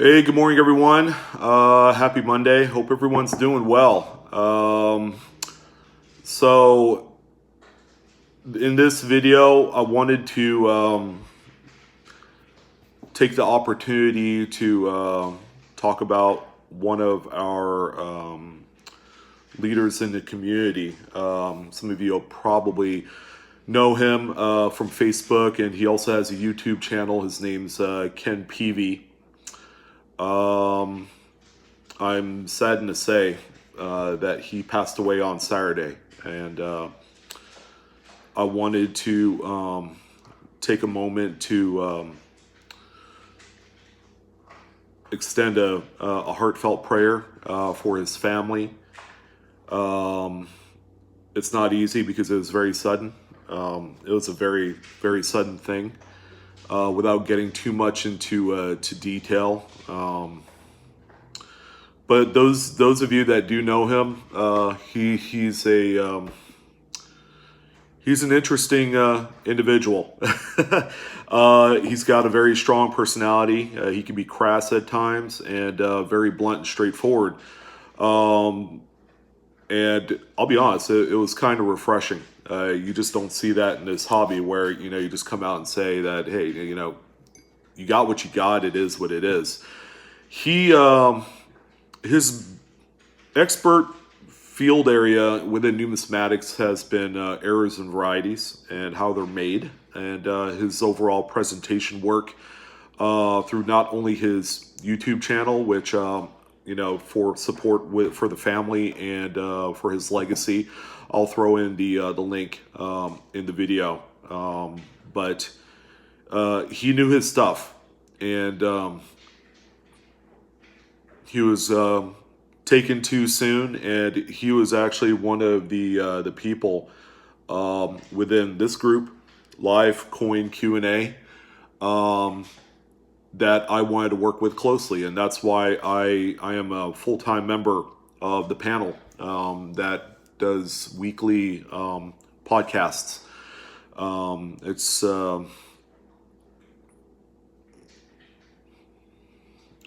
Hey, good morning, everyone. Happy Monday. Hope everyone's doing well. So, in this video, I wanted to take the opportunity to talk about one of our leaders in the community. Some of you will probably know him from Facebook, and he also has a YouTube channel. His name's Ken Peavy. I'm saddened to say that he passed away on Saturday, and I wanted to take a moment to extend a heartfelt prayer for his family. It's not easy because it was very sudden. It was a very, very sudden thing. Without getting too much into to detail. But those of you that do know him, he's an interesting individual. He's got a very strong personality. He can be crass at times and very blunt and straightforward. And I'll be honest, it was kind of refreshing. You just don't see that in this hobby where, you just come out and say that, hey, you got what you got. It is what it is. His expert field area within numismatics has been errors and varieties and how they're made, and his overall presentation work through not only his YouTube channel, which for support for the family and for his legacy. I'll throw in the link in the video. But he knew his stuff, and he was taken too soon, and he was actually one of the people within this group, Live Coin Q&A, that I wanted to work with closely, and that's why I am a full-time member of the panel that does weekly podcasts.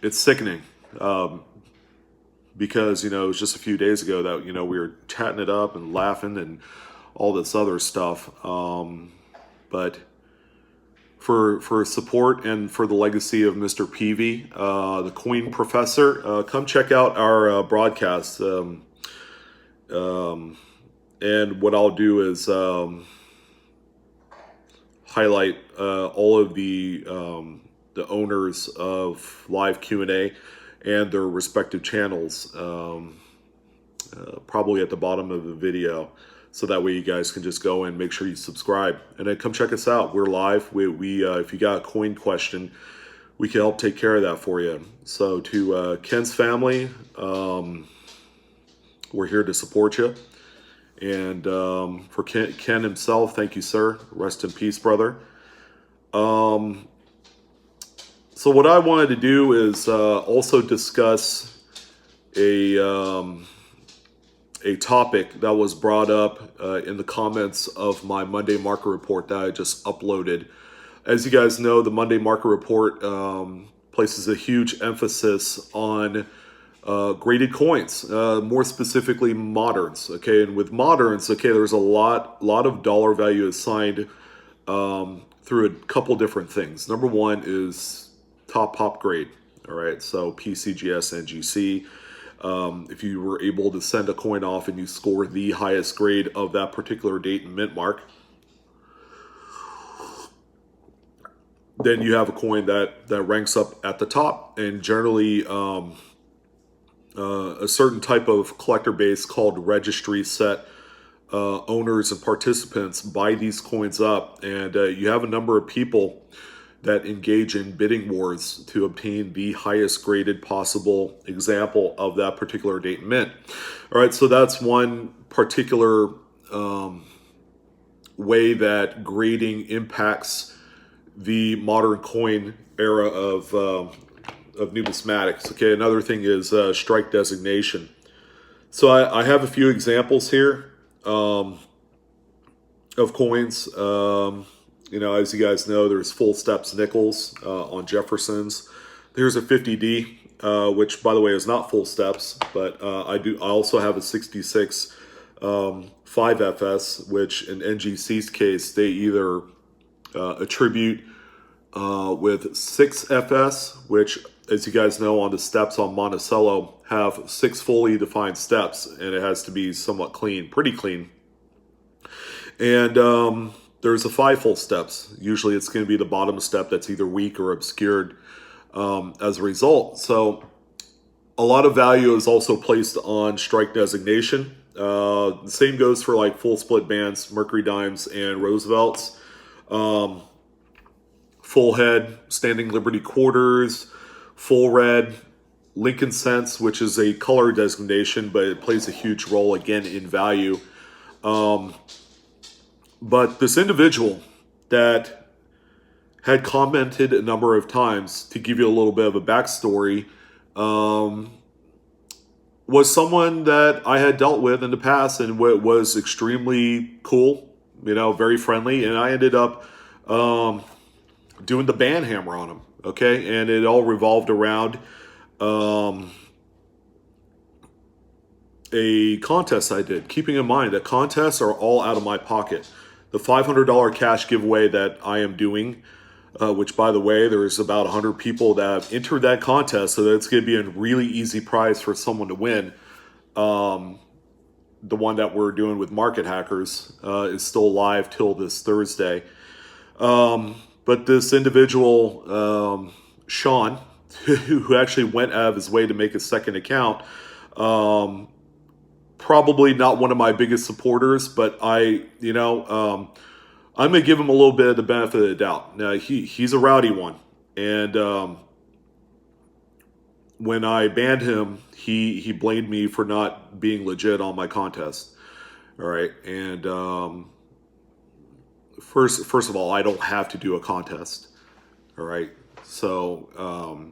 It's sickening because it was just a few days ago that we were chatting it up and laughing and all this other stuff, but for support and for the legacy of Mr. Peavy, the Coin Professor, come check out our broadcast. And what I'll do is highlight all of the owners of Live Q&A and their respective channels, probably at the bottom of the video. So that way you guys can just go and make sure you subscribe. And then come check us out. We're live. We if you got a coin question, we can help take care of that for you. So to Ken's family, we're here to support you. And for Ken himself, thank you, sir. Rest in peace, brother. So what I wanted to do is also discuss a topic that was brought up in the comments of my Monday market report that I just uploaded. As you guys know, the Monday market report places a huge emphasis on graded coins, more specifically moderns. Okay, and with moderns, okay, there's a lot of dollar value assigned through a couple different things. Number one is top pop grade. All right, so PCGS, NGC. If you were able to send a coin off and you score the highest grade of that particular date and mint mark, then you have a coin that ranks up at the top. And generally, a certain type of collector base called registry set owners and participants buy these coins up, and you have a number of people that engage in bidding wars to obtain the highest graded possible example of that particular date and mint. All right, so that's one particular way that grading impacts the modern coin era of numismatics. Okay, another thing is strike designation. So I have a few examples here of coins. As you guys know, there's full steps nickels on Jeffersons. Here's a 50D, which by the way is not full steps, but I also have a 66 5FS, which in NGC's case they either attribute with 6FS, which, as you guys know, on the steps on Monticello have 6 fully defined steps, and it has to be somewhat clean, pretty clean. And there's a 5 full steps. Usually it's going to be the bottom step that's either weak or obscured as a result. So a lot of value is also placed on strike designation. The same goes for like full split bands, Mercury Dimes, and Roosevelts. Full head, standing Liberty quarters, full red, Lincoln Cents, which is a color designation, but it plays a huge role again in value. But this individual that had commented a number of times, to give you a little bit of a backstory, was someone that I had dealt with in the past and was extremely cool, very friendly. And I ended up doing the band hammer on him, okay? And it all revolved around a contest I did. Keeping in mind that contests are all out of my pocket. The $500 cash giveaway that I am doing, which, by the way, there's about 100 people that have entered that contest, so that's going to be a really easy prize for someone to win. The one that we're doing with Market Hackers is still live till this Thursday. But this individual, Sean, who actually went out of his way to make a second account, probably not one of my biggest supporters, but I'm going to give him a little bit of the benefit of the doubt. Now, he's a rowdy one. And when I banned him, he blamed me for not being legit on my contest. All right. And first of all, I don't have to do a contest. All right. So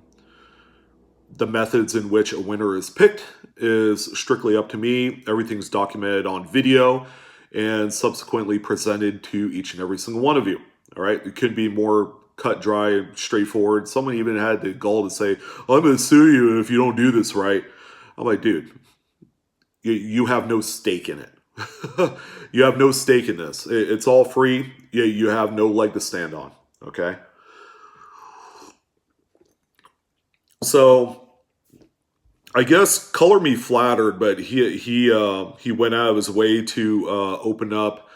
the methods in which a winner is picked is strictly up to me. Everything's documented on video and subsequently presented to each and every single one of you. All right. It could be more cut, dry, and straightforward. Someone even had the gall to say, I'm going to sue you if you don't do this right. I'm like, dude, you have no stake in it. You have no stake in this. It's all free. You have no leg to stand on. Okay. So I guess color me flattered, but he went out of his way to open up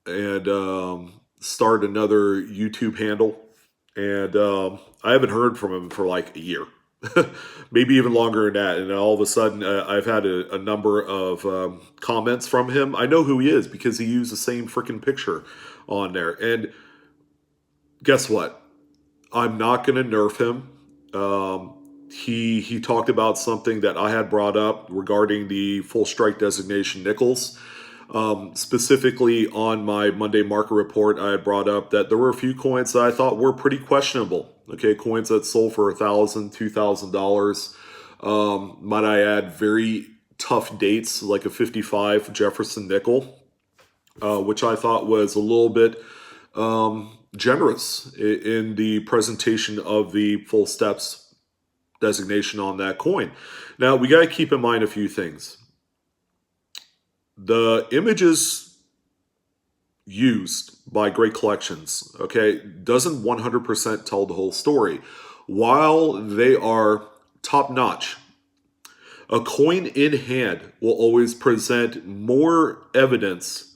and start another YouTube handle, and I haven't heard from him for like a year, maybe even longer than that. And all of a sudden, I've had a number of comments from him. I know who he is because he used the same freaking picture on there. And guess what? I'm not going to nerf him. He talked about something that I had brought up regarding the full strike designation nickels. Specifically on my Monday market report, I had brought up that there were a few coins that I thought were pretty questionable. Okay, coins that sold for $1,000, $2,000. Might I add, very tough dates, like a 55 Jefferson nickel, which I thought was a little bit generous in the presentation of the full steps designation on that coin. Now, we got to keep in mind a few things. The images used by Great Collections, okay, doesn't 100% tell the whole story. While they are top-notch, a coin in hand will always present more evidence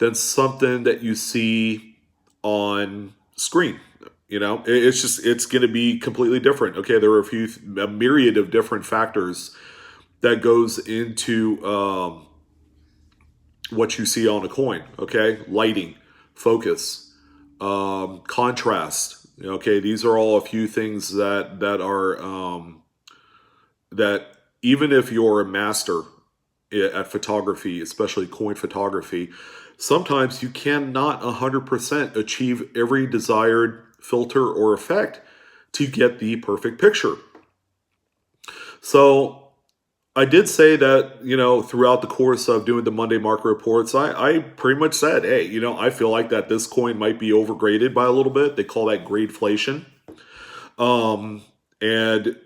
than something that you see on screen. It's going to be completely different. Okay, there are a myriad of different factors that goes into what you see on a coin. Okay, lighting, focus, contrast. Okay, these are all a few things that are that even if you're a master at photography, especially coin photography, sometimes you cannot 100% achieve every desired filter or effect to get the perfect picture. So I did say that, throughout the course of doing the Monday market reports, I pretty much said, hey, I feel like that this coin might be overgraded by a little bit. They call that gradeflation. And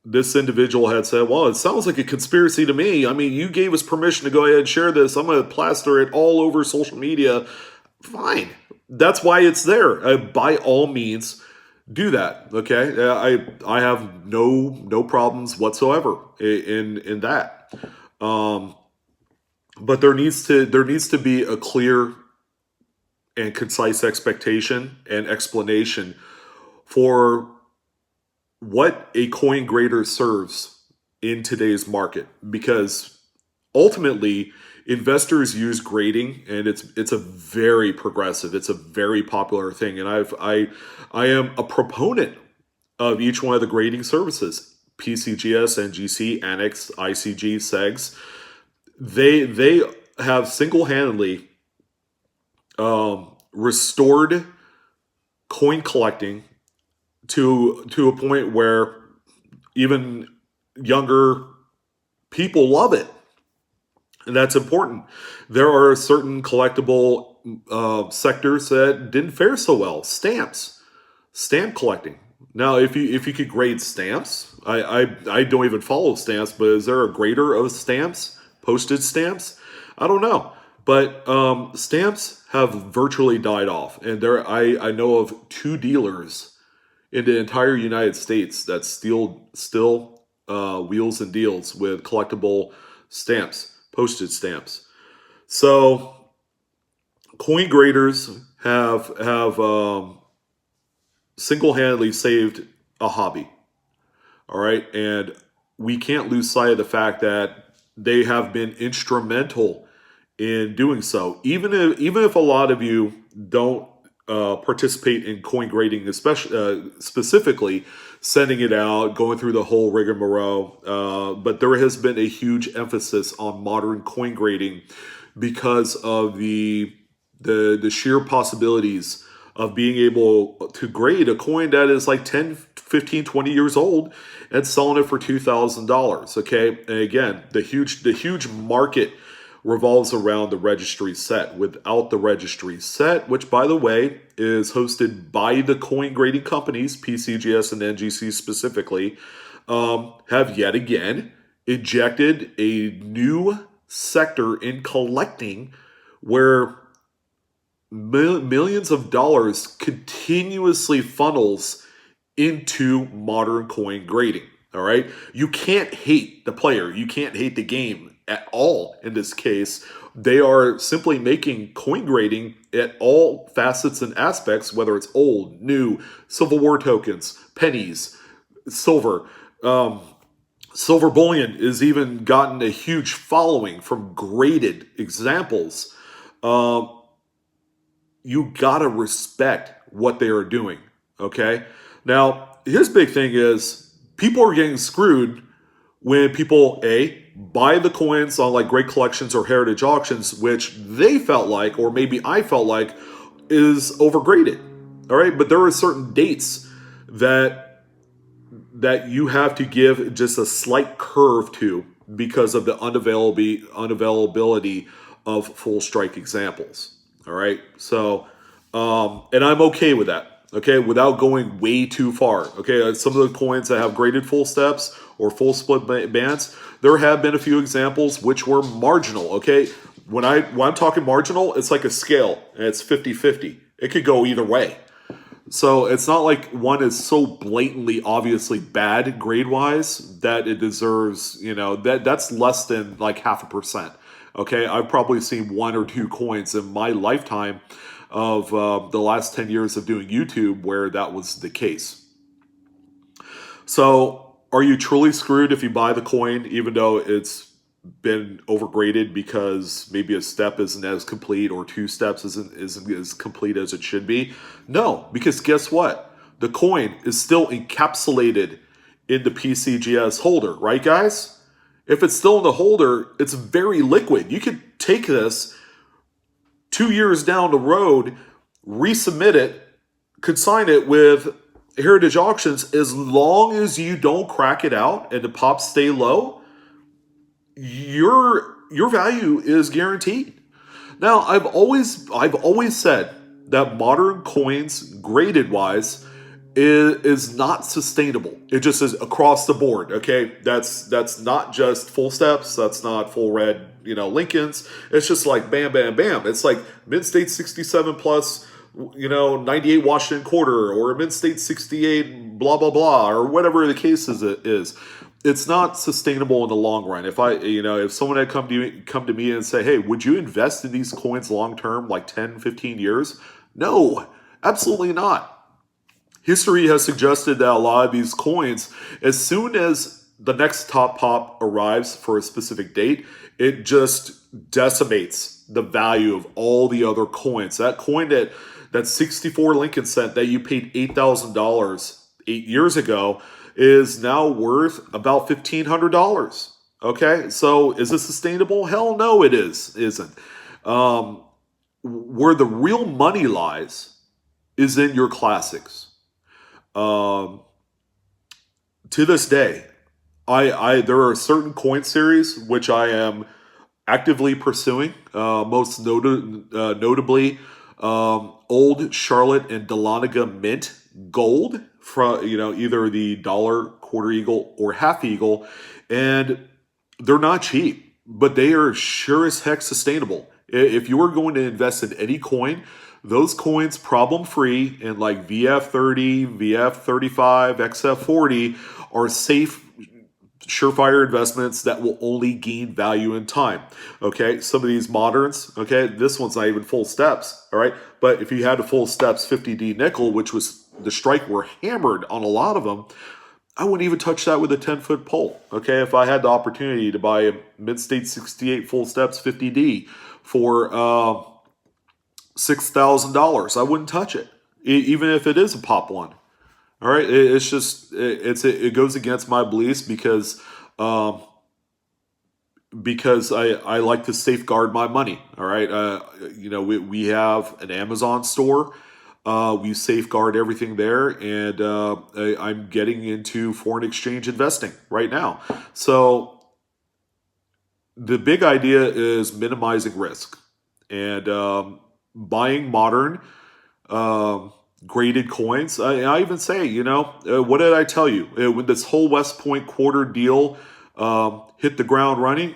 this individual had said, well, it sounds like a conspiracy to me. I mean, you gave us permission to go ahead and share this. I'm going to plaster it all over social media. Fine. That's why it's there. By all means, do that. Okay. I have no problems whatsoever in that. But there needs to be a clear and concise expectation and explanation for what a coin grader serves in today's market, because ultimately investors use grading, and it's a very progressive, it's a very popular thing, and I am a proponent of each one of the grading services: PCGS, NGC, Annex, ICG, SEGs. They have single-handedly restored coin collecting to a point where even younger people love it, and that's important. There are certain collectible sectors that didn't fare so well. Stamp collecting. Now, if you could grade stamps, I don't even follow stamps, but is there a grader of stamps, postage stamps? I don't know. But stamps have virtually died off, and I know of 2 dealers in the entire United States that still wheels and deals with collectible stamps, postage stamps. So coin graders have single-handedly saved a hobby. All right, and we can't lose sight of the fact that they have been instrumental in doing so. Even if a lot of you don't participate in coin grading, especially specifically sending it out, going through the whole rigmarole, but there has been a huge emphasis on modern coin grading because of the sheer possibilities of being able to grade a coin that is like 10, 15, 20 years old and selling it for $2,000. Okay, and again, the huge market revolves around the registry set. Without the registry set, which by the way is hosted by the coin grading companies, PCGS and NGC specifically, have yet again injected a new sector in collecting where millions of dollars continuously funnels into modern coin grading. All right, you can't hate the player, you can't hate the game at all. In this case, they are simply making coin grading at all facets and aspects, whether it's old, new, Civil War tokens, pennies, silver. Silver bullion has even gotten a huge following from graded examples. You gotta respect what they are doing, okay? Now, his big thing is people are getting screwed when people, A, buy the coins on like great collections or heritage auctions, which they felt like, or maybe I felt like, is overgraded, all right? But there are certain dates that you have to give just a slight curve to because of the unavailability of full strike examples. All right. So, and I'm okay with that. Okay. Without going way too far. Okay. Some of the coins that have graded full steps or full split bands, there have been a few examples which were marginal. Okay. When I'm talking marginal, it's like a scale and it's 50-50. It could go either way. So it's not like one is so blatantly, obviously bad grade wise that it deserves, that's less than like 0.5%. Okay, I've probably seen 1 or 2 coins in my lifetime of the last 10 years of doing YouTube where that was the case. So are you truly screwed if you buy the coin even though it's been overgraded because maybe a step isn't as complete or 2 steps isn't as complete as it should be? No, because guess what? The coin is still encapsulated in the PCGS holder, right guys? If it's still in the holder, it's very liquid. You could take this 2 years down the road, resubmit it, consign it with Heritage Auctions. As long as you don't crack it out and the pops stay low, your value is guaranteed. Now, I've always said that modern coins, graded wise, is not sustainable. It just is across the board. Okay, that's not just full steps. That's not full red, Lincolns. It's just like bam, bam, bam. It's like mid-state 67 plus, 98 Washington quarter, or mid-state 68 blah blah blah, or whatever the case is. It's not sustainable in the long run. If someone had come to me and say, hey, would you invest in these coins long term, like 10, 15 years? No, absolutely not. History has suggested that a lot of these coins, as soon as the next top pop arrives for a specific date, it just decimates the value of all the other coins. That coin that 64 Lincoln cent that you paid $8,000 8 years ago is now worth about $1,500. Okay, so is it sustainable? Hell no, isn't. Where the real money lies is in your classics. Um, to this day, I there are certain coin series which I am actively pursuing. Notably, Old Charlotte and Dahlonega Mint Gold from either the dollar, quarter eagle, or half eagle, and they're not cheap, but they are sure as heck sustainable. If you are going to invest in any coin, those coins problem free and like VF30, VF35, XF40 are safe, surefire investments that will only gain value in time. Okay, some of these moderns, okay, this one's not even full steps, all right, but if you had a full steps 50D nickel, which was the strike were hammered on a lot of them, I wouldn't even touch that with a 10-foot pole. Okay, if I had the opportunity to buy a mid-state 68 full steps 50D for $6,000, I wouldn't touch it, even if it is a pop one. All right, it's just it goes against my beliefs because I like to safeguard my money. All right, we have an Amazon store. We safeguard everything there, and I'm getting into foreign exchange investing right now. So the big idea is minimizing risk and buying modern graded coins. I even say, what did I tell you? When this whole West Point quarter deal hit the ground running,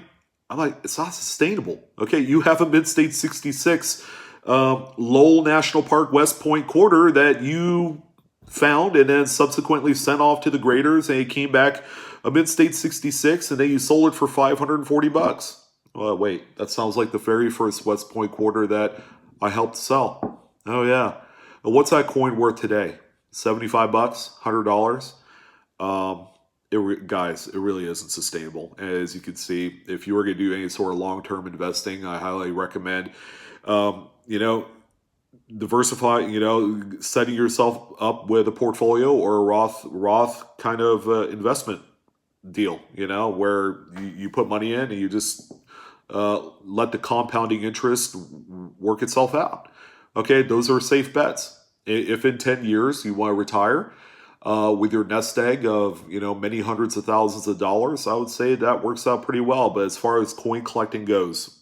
I'm like, it's not sustainable. Okay, you have a mid-state 66 Lowell National Park West Point quarter that you found and then subsequently sent off to the graders, and it came back a mid-state 66, and then you sold it for $540. Well, wait, that sounds like the very first West Point quarter that I helped sell. Oh yeah. What's that coin worth today? $75, $100. Guys, it really isn't sustainable. As you can see, if you were going to do any sort of long-term investing, I highly recommend, diversify. Setting yourself up with a portfolio or a Roth kind of investment deal. Where you put money in and you just let the compounding interest work itself out. Okay, those are safe bets. If in 10 years you want to retire with your nest egg of many hundreds of thousands of dollars, I would say that works out pretty well. But as far as coin collecting goes,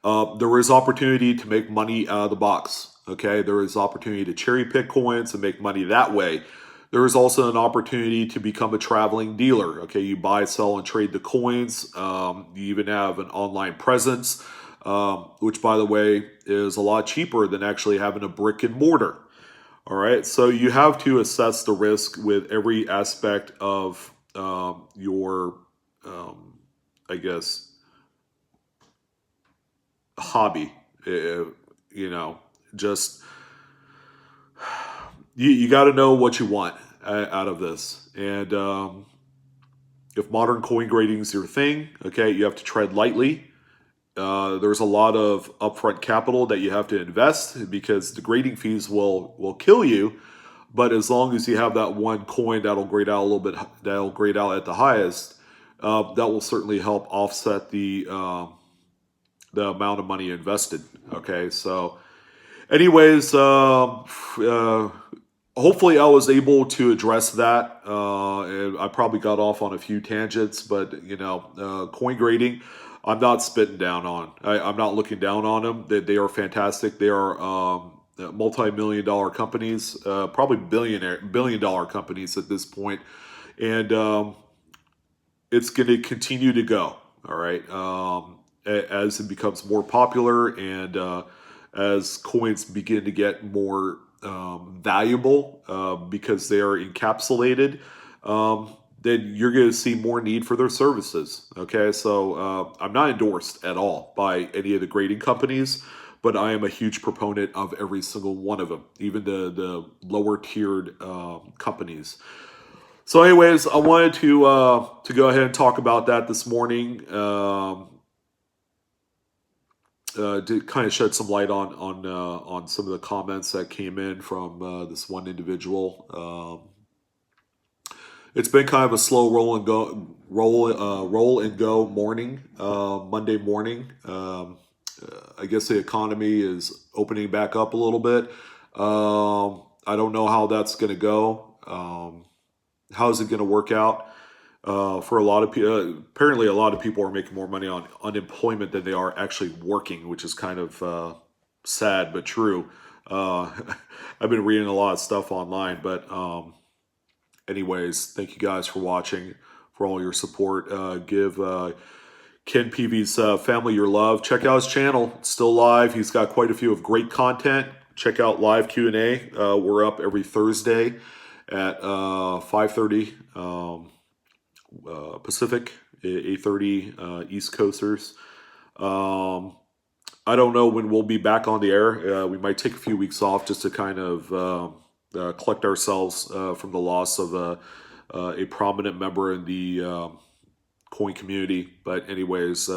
there is opportunity to make money out of the box. Okay, there is opportunity to cherry pick coins and make money that way. There is also an opportunity to become a traveling dealer. Okay, you buy, sell, and trade the coins. You even have an online presence, which, by the way, is a lot cheaper than actually having a brick and mortar. All right, so you have to assess the risk with every aspect of your, I guess, hobby. Just you got to know what you want out of this. And if modern coin grading is your thing, okay, you have to tread lightly. There's a lot of upfront capital that you have to invest because the grading fees will kill you. But as long as you have that one coin that'll grade out a little bit, that'll grade out at the highest, that will certainly help offset the amount of money invested. Okay, so anyways, hopefully I was able to address that. And I probably got off on a few tangents, but coin grading, I'm not spitting down on. I'm not looking down on them. They are fantastic. They are multi-million dollar companies, probably billion dollar companies at this point, and it's going to continue to go. All right, as it becomes more popular and as coins begin to get more valuable because they are encapsulated. Then you're going to see more need for their services. Okay, so I'm not endorsed at all by any of the grading companies, but I am a huge proponent of every single one of them, even the lower tiered companies. So, anyways, I wanted to go ahead and talk about that this morning. To kind of shed some light on some of the comments that came in from this one individual. It's been kind of a slow roll and go morning, Monday morning. I guess the economy is opening back up a little bit. I don't know how that's going to go. How is it going to work out? For a lot of people, apparently a lot of people are making more money on unemployment than they are actually working, which is kind of sad but true. I've been reading a lot of stuff online, but anyways, thank you guys for watching, for all your support. Give Ken Peavy's family your love. Check out his channel; it's still live. He's got quite a few of great content. Check out live Q&A. We're up every Thursday at 5:30. Pacific, 8:30 East Coasters. I don't know when we'll be back on the air. We might take a few weeks off just to kind of collect ourselves from the loss of a prominent member in the coin community. But anyways,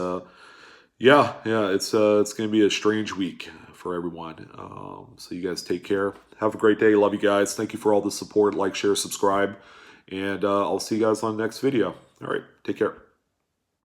yeah, it's going to be a strange week for everyone. So you guys take care. Have a great day. Love you guys. Thank you for all the support. Like, share, subscribe. And I'll see you guys on the next video. All right. Take care.